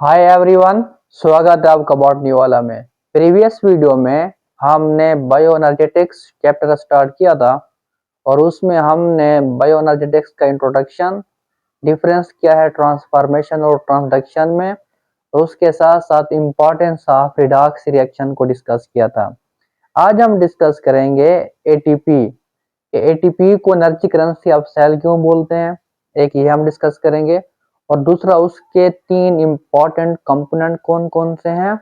Hi everyone, स्वागत है आपका बॉटनी वाला में। प्रीवियस वीडियो में हमने बायो एनर्जेटिक्स चैप्टर स्टार्ट किया था और उसमें हमने बायो एनर्जेटिक्स का इंट्रोडक्शन, डिफरेंस क्या है ट्रांसफॉर्मेशन और ट्रांसडक्शन में, और उसके साथ साथ इम्पोर्टेंस ऑफ रिडॉक्स रिएक्शन को डिस्कस किया था। आज हम डिस्कस करेंगे एटीपी। एटीपी को एनर्जी करेंसी ऑफ सेल क्यों बोलते हैं, एक ये हम डिस्कस करेंगे। और दूसरा, उसके तीन इंपॉर्टेंट कंपोनेंट कौन कौन से हैं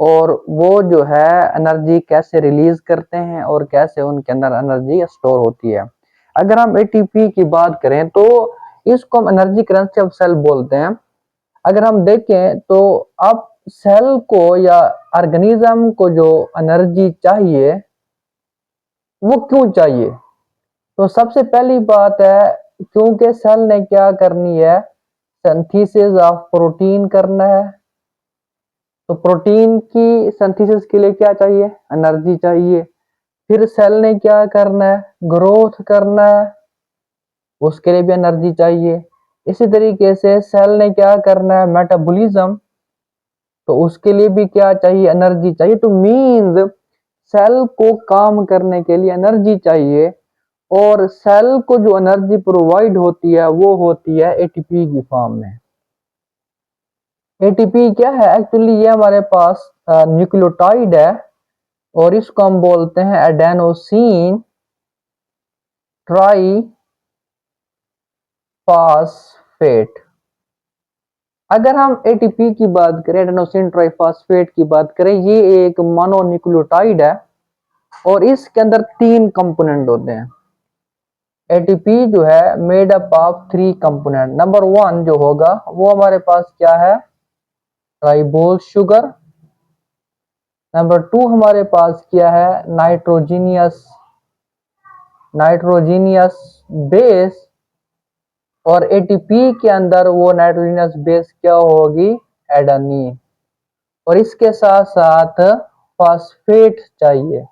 और वो जो है एनर्जी कैसे रिलीज करते हैं और कैसे उनके अंदर एनर्जी स्टोर होती है। अगर हम एटीपी की बात करें तो इसको हम एनर्जी करेंसी ऑफ सेल बोलते हैं। अगर हम देखें तो अब सेल को या ऑर्गेनिज्म को जो एनर्जी चाहिए वो क्यों चाहिए, तो सबसे पहली बात है क्योंकि सेल ने क्या करनी है, सिंथेसिस ऑफ प्रोटीन करना है। तो प्रोटीन की सिंथेसिस के लिए क्या चाहिए, एनर्जी चाहिए। फिर सेल ने क्या करना है, ग्रोथ करना है, उसके लिए भी एनर्जी चाहिए। इसी तरीके से सेल ने क्या करना है, मेटाबॉलिज्म, तो उसके लिए भी क्या चाहिए, एनर्जी चाहिए। तो मींस सेल को काम करने के लिए एनर्जी चाहिए और सेल को जो एनर्जी प्रोवाइड होती है वो होती है एटीपी की फॉर्म में। एटीपी क्या है, एक्चुअली ये हमारे पास न्यूक्लियोटाइड है और इसको हम बोलते हैं एडेनोसिन ट्राइफॉस्फेट। अगर हम एटीपी की बात करें, एडेनोसिन ट्राइफॉस्फेट की बात करें, ये एक मोनोन्यूक्लियोटाइड है और इसके अंदर तीन कंपोनेंट होते हैं। एटीपी जो है made up of three component. Number one जो होगा वो हमारे पास क्या है, राइबोज शुगर। नंबर टू हमारे पास क्या है, नाइट्रोजीनियस बेस। और एटीपी के अंदर वो नाइट्रोजीनियस बेस क्या होगी, एडेनिन। और इसके साथ साथ फास्फेट चाहिए।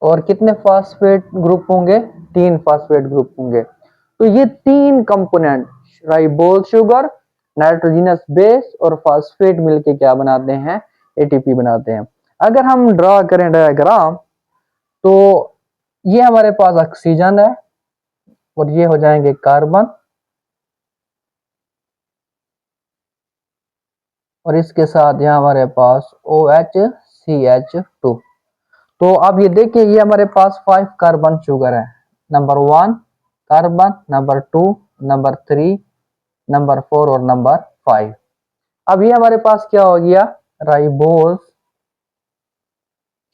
और कितने फास्फेट ग्रुप होंगे, तीन फास्फेट ग्रुप होंगे। तो ये तीन component, ribose sugar, nitrogenous base और फास्फेट मिलके क्या बनाते हैं, एटीपी बनाते हैं। अगर हम ड्रा करें डायग्राम तो ये हमारे पास ऑक्सीजन है और ये हो जाएंगे कार्बन, और इसके साथ यहाँ हमारे पास OHCH2। तो अब ये देखिए, ये हमारे पास 5 कार्बन शुगर है। Number 1 carbon, number 2, number 3, number 4 और नंबर 5। अब ये हमारे पास क्या हो गया, राइबोज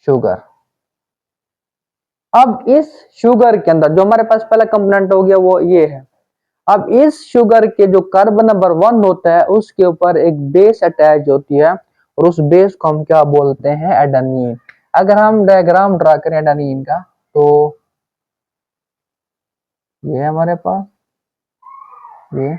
शुगर। अब इस शुगर के अंदर जो हमारे पास पहला कंपोनेंट हो गया वो ये है। अब इस शुगर के जो कार्बन नंबर 1 होता है उसके ऊपर एक बेस अटैच होती है और उस बेस को हम क्या बोलते हैं, एडेनिन। अगर हम डायग्राम ड्रा करें एडेनिन का तो ये है हमारे पास, ये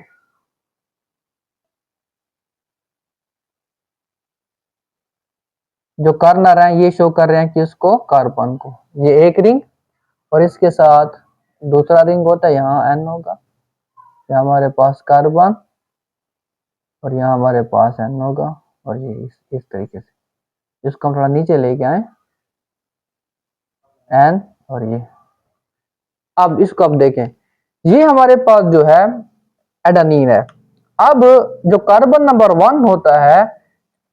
जो कर्नर है ये शो कर रहे हैं किसको, कार्बन को, ये एक रिंग। और इसके साथ दूसरा रिंग होता है, यहाँ एन होगा, यहाँ हमारे पास कार्बन और यहाँ हमारे पास एन होगा। और ये इस तरीके से इसको हम थोड़ा नीचे लेके आए, एन और ये। अब इसको अब देखें, ये हमारे पास जो है एडेनिन है। अब जो कार्बन नंबर 1 होता है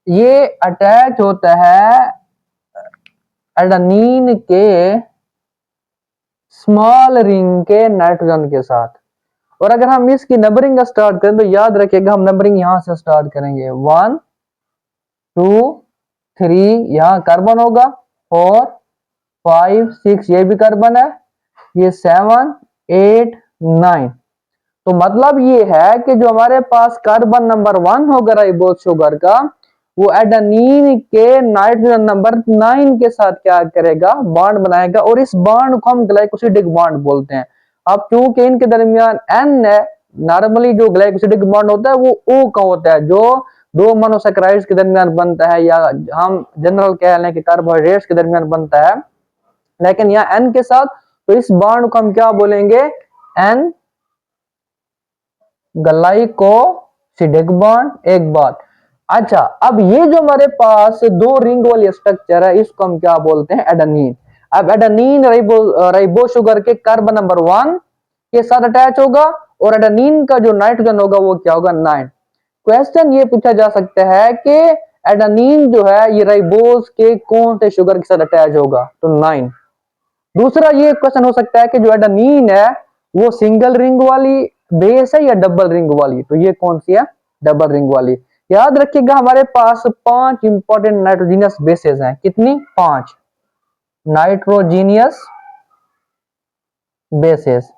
ये अटैच होता है एडेनिन के स्मॉल रिंग के नाइट्रोजन के साथ। और अगर हम इसकी नंबरिंग स्टार्ट करें तो याद रखिएगा, हम नंबरिंग यहां से स्टार्ट करेंगे, 1 2 3, यहाँ कार्बन होगा, 4 5 6, ये भी कार्बन है, ये 7 8 9। तो मतलब ये है कि जो हमारे पास कार्बन नंबर 1 होगा राइबोज शुगर का, वो एडेनिन के नाइट्रोजन नंबर 9 के साथ क्या करेगा, बॉन्ड बनाएगा। और इस बॉन्ड को हम ग्लाइकोसिडिक बॉन्ड बोलते हैं। अब क्योंकि इनके दरमियान एन है, नॉर्मली जो ग्लाइकोसिडिक बॉन्ड होता है वो ओ का होता है, जो दो मोनोसैकेराइड्स के दरमियान बनता है, या हम जनरल कह लें कि कार्बोहाइड्रेट्स के दरमियान बनता है। लेकिन यहाँ एन के साथ, तो इस बॉन्ड को हम क्या बोलेंगे, एन ग्लाइकोसिडिक सिडेक बॉन्ड एक बात। अच्छा, अब ये जो हमारे पास दो रिंग वाली स्ट्रक्चर है इसको हम क्या बोलते हैं, एडेनिन। अब एडेनिन राइबो शुगर के कार्बन नंबर 1 के साथ अटैच होगा और एडेनिन का जो नाइट्रोजन होगा वो क्या होगा, 9। क्वेश्चन ये पूछा जा सकता है कि एडेनिन जो है ये राइबोस के कौन से शुगर के साथ अटैच होगा, तो 9। दूसरा ये क्वेश्चन हो सकता है कि जो एडेनिन है वो सिंगल रिंग वाली बेस है या डबल रिंग वाली, तो ये कौन सी है, डबल रिंग वाली। याद रखिएगा हमारे पास 5 इंपॉर्टेंट नाइट्रोजीनियस बेसेस हैं, कितनी, 5 नाइट्रोजीनियस बेसेस।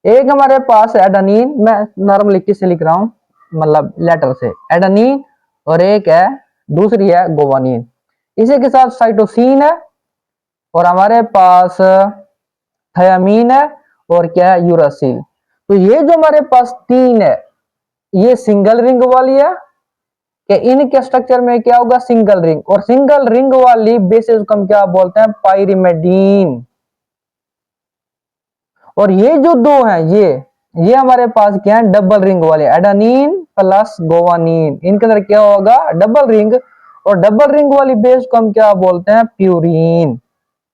एक हमारे पास एडेनिन, मैं नॉर्मली किससे लिख रहा हूं, मतलब लेटर से, एडेनिन, और एक है दूसरी है गोवानिन। इसी के साथ साइटोसिन है और हमारे पास थायामीन है और क्या है, यूरासिल। तो ये जो हमारे पास 3 है ये सिंगल रिंग वाली है कि इनके स्ट्रक्चर में क्या होगा, सिंगल रिंग, और सिंगल रिंग वाली बेसिस को हम क्या बोलते हैं, पाइरिमिडीन। और ये जो दो हैं ये हमारे पास क्या है, डबल रिंग वाले, एडेनिन प्लस गोवानिन, इनके अंदर क्या होगा, डबल रिंग, और डबल रिंग वाली बेस को हम क्या बोलते हैं, प्यूरीन।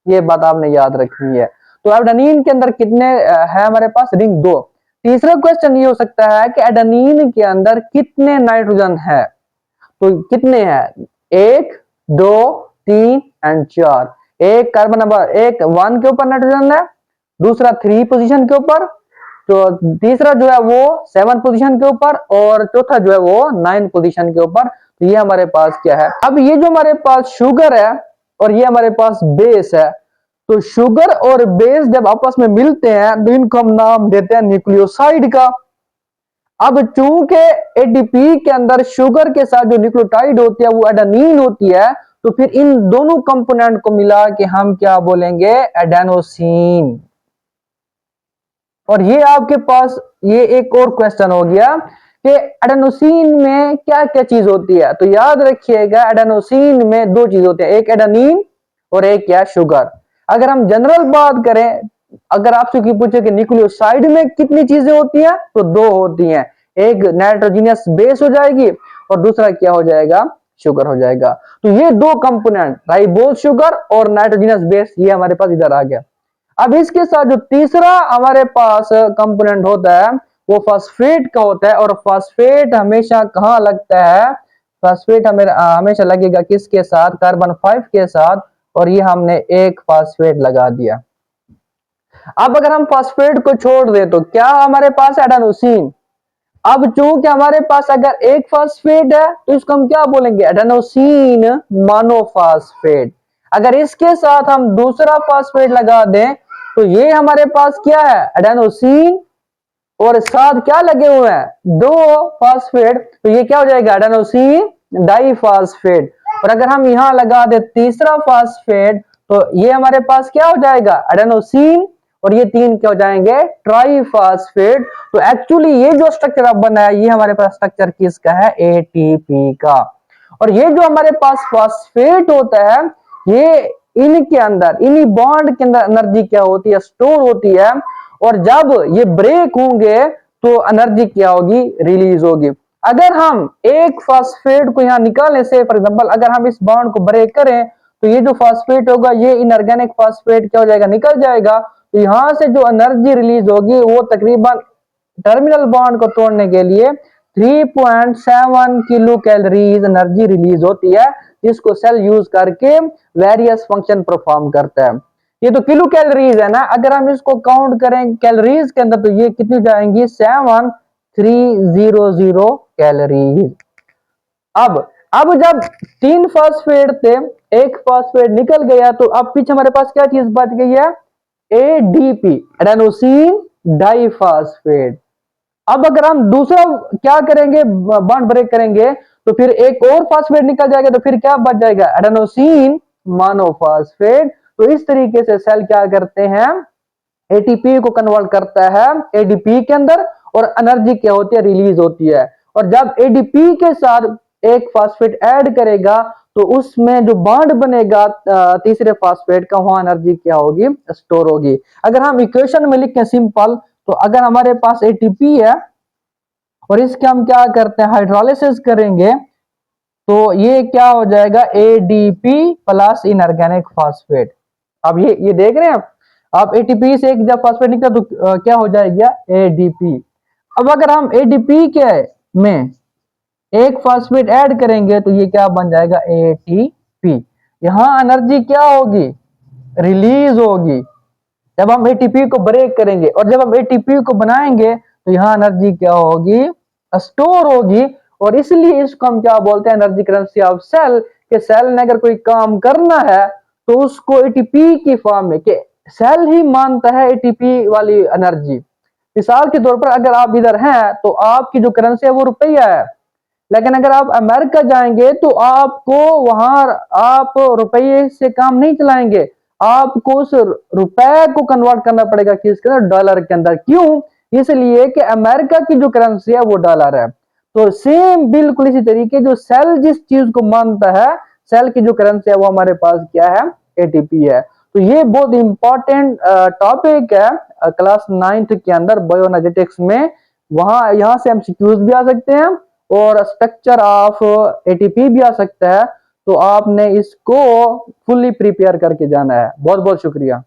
ये बात आपने याद रखनी है। तो एडेनिन के अंदर कितने है हमारे पास, रिंग 2। तीसरा क्वेश्चन ये हो सकता है कि एडेनिन के अंदर कितने नाइट्रोजन है, तो कितने हैं, 1 2 3 एंड 4। एक कार्बन नंबर 1 के ऊपर नाइट्रोजन है, दूसरा 3 पोजीशन के ऊपर, तो तीसरा जो है वो 7 पोजीशन के ऊपर, और चौथा जो है वो 9 पोजीशन के ऊपर। तो ये हमारे पास क्या है, अब ये जो हमारे पास शुगर है और ये हमारे पास बेस है, तो शुगर और बेस जब आपस में मिलते हैं तो इनको हम नाम देते हैं न्यूक्लियोसाइड का। अब चूंकि एडीपी के अंदर शुगर के साथ जो न्यूक्लियोटाइड होती है वो एडेनिन होती है, तो फिर इन दोनों कंपोनेंट को मिला के हम क्या बोलेंगे, एडेनोसिन। और ये आपके पास ये एक और क्वेश्चन हो गया कि एडेनोसिन में क्या क्या चीज होती है, तो याद रखिएगा एडेनोसिन में 2 चीज होती है, एक एडेनिन और एक क्या, शुगर। अगर हम जनरल बात करें, अगर आपसे पूछे कि न्यूक्लियोसाइड में कितनी चीजें होती हैं, तो 2 होती हैं, एक नाइट्रोजीनियस बेस हो जाएगी और दूसरा क्या हो जाएगा, शुगर हो जाएगा। तो ये 2 कंपोनेंट, राइबोस शुगर और नाइट्रोजीनियस बेस, ये हमारे पास इधर आ गया। अब इसके साथ जो तीसरा हमारे पास कंपोनेंट होता है वो फास्फेट का होता है, और फास्फेट हमेशा कहाँ लगता है, फास्फेट हमें हमेशा लगेगा किसके साथ, कार्बन 5 के साथ, और ये हमने एक फास्फेट लगा दिया। अब अगर हम फास्फेट को छोड़ दे तो क्या हमारे पास, एडेनोसिन। अब चूंकि हमारे पास अगर एक फास्फेट है तो इसको हम क्या बोलेंगे, एडेनोसिन मोनोफास्फेट। अगर इसके साथ हम दूसरा फास्फेट लगा दें तो ये हमारे पास क्या है, एडेनोसिन, और साथ क्या लगे हुए हैं, 2 फास्फेट, तो ये क्या हो जाएगा, एडेनोसिन डाइफास्फेट। और अगर हम यहां लगा दे तीसरा फास्फेट तो ये हमारे पास क्या हो जाएगा, एडेनोसिन, और ये 3 क्या हो जाएंगे, ट्राइफास्फेट। तो एक्चुअली ये जो स्ट्रक्चर अब बना है ये हमारे पास स्ट्रक्चर किसका है, एटीपी का। और ये जो हमारे पास फास्फेट होता है ये इनके अंदर, इन्हीं बॉन्ड के अंदर एनर्जी क्या होती है, स्टोर होती है, और जब ये ब्रेक होंगे तो एनर्जी क्या होगी, रिलीज होगी। अगर हम एक फास्फेट को यहां निकालें से फॉर एग्जांपल, अगर हम इस बॉन्ड को ब्रेक करें तो ये जो फास्फेट होगा ये इनऑर्गेनिक फास्फेट क्या हो जाएगा, निकल जाएगा। तो यहां से जो एनर्जी रिलीज होगी वो तकरीबन टर्मिनल बॉन्ड को तोड़ने के लिए 3.7 किलो कैलोरीज एनर्जी रिलीज होती है, जिसको सेल यूज करके वेरियस फंक्शन परफॉर्म करता है। ये तो किलो कैलोरीज है ना, अगर हम इसको काउंट करें कैलोरीज के अंदर तो ये कितनी जाएंगी, 7300 कैलोरीज। अब जब 3 फास्फेट थे, एक फास्फेट निकल गया, तो अब पीछे हमारे पास क्या चीज बच गई है, एडीपी, एडेनोसिन डाइफास्फेट। अब अगर हम दूसरा क्या करेंगे, बॉन्ड ब्रेक करेंगे तो फिर एक और फास्फेट निकल जाएगा, तो फिर क्या बच जाएगा, एडेनोसिन मोनोफास्फेट। तो इस तरीके से सेल क्या करते हैं, एटीपी को कन्वर्ट करता है एडीपी के अंदर, और एनर्जी क्या होती है, रिलीज होती है। और जब एडीपी के साथ एक फास्फेट ऐड करेगा तो उसमें जो बॉन्ड बनेगा तीसरे फास्फेट का, वहां एनर्जी क्या होगी, स्टोर होगी। अगर हम इक्वेशन में लिखें सिंपल, तो अगर हमारे पास एटीपी है और इसके हम क्या करते हैं, हाइड्रोलिसिस करेंगे तो ये क्या हो जाएगा, एडीपी प्लस इनऑर्गेनिक फास्फेट। अब ये देख रहे हैं आप एटीपी से एक जब फास्फेट निकला तो क्या हो जाएगा, एडीपी। अब अगर हम एडीपी के में एक फास्फेट ऐड करेंगे तो ये क्या बन जाएगा, एटीपी। यहां एनर्जी क्या होगी, रिलीज होगी जब हम एटीपी को ब्रेक करेंगे, और जब हम एटीपी को बनाएंगे तो यहाँ एनर्जी क्या होगी, स्टोर होगी। और इसलिए इसको हम क्या बोलते हैं, एनर्जी करेंसी ऑफ सेल। कि सेल ने अगर कोई काम करना है तो उसको एटीपी की फॉर्म में, कि सेल ही मानता है एटीपी वाली एनर्जी। मिसाल के तौर पर अगर आप इधर हैं तो आपकी जो करेंसी है वो रुपया है, लेकिन अगर आप अमेरिका जाएंगे तो आपको वहां आप रुपये से काम नहीं चलाएंगे, आपको उस रुपए को कन्वर्ट करना पड़ेगा किसके अंदर, डॉलर के अंदर। क्यों, इसलिए कि अमेरिका की जो करेंसी है वो डॉलर है। तो सेम बिल्कुल इसी तरीके जो सेल जिस चीज को मानता है, सेल की जो करेंसी है वो हमारे पास क्या है, एटीपी है। तो ये बहुत इंपॉर्टेंट टॉपिक है क्लास 9th के अंदर बायोएनर्जेटिक्स में। वहां यहां से एमसीक्यूज भी आ सकते हैं और स्ट्रक्चर ऑफ एटीपी भी आ सकता है। तो आपने इसको फुल्ली प्रिपेयर करके जाना है। बहुत बहुत शुक्रिया।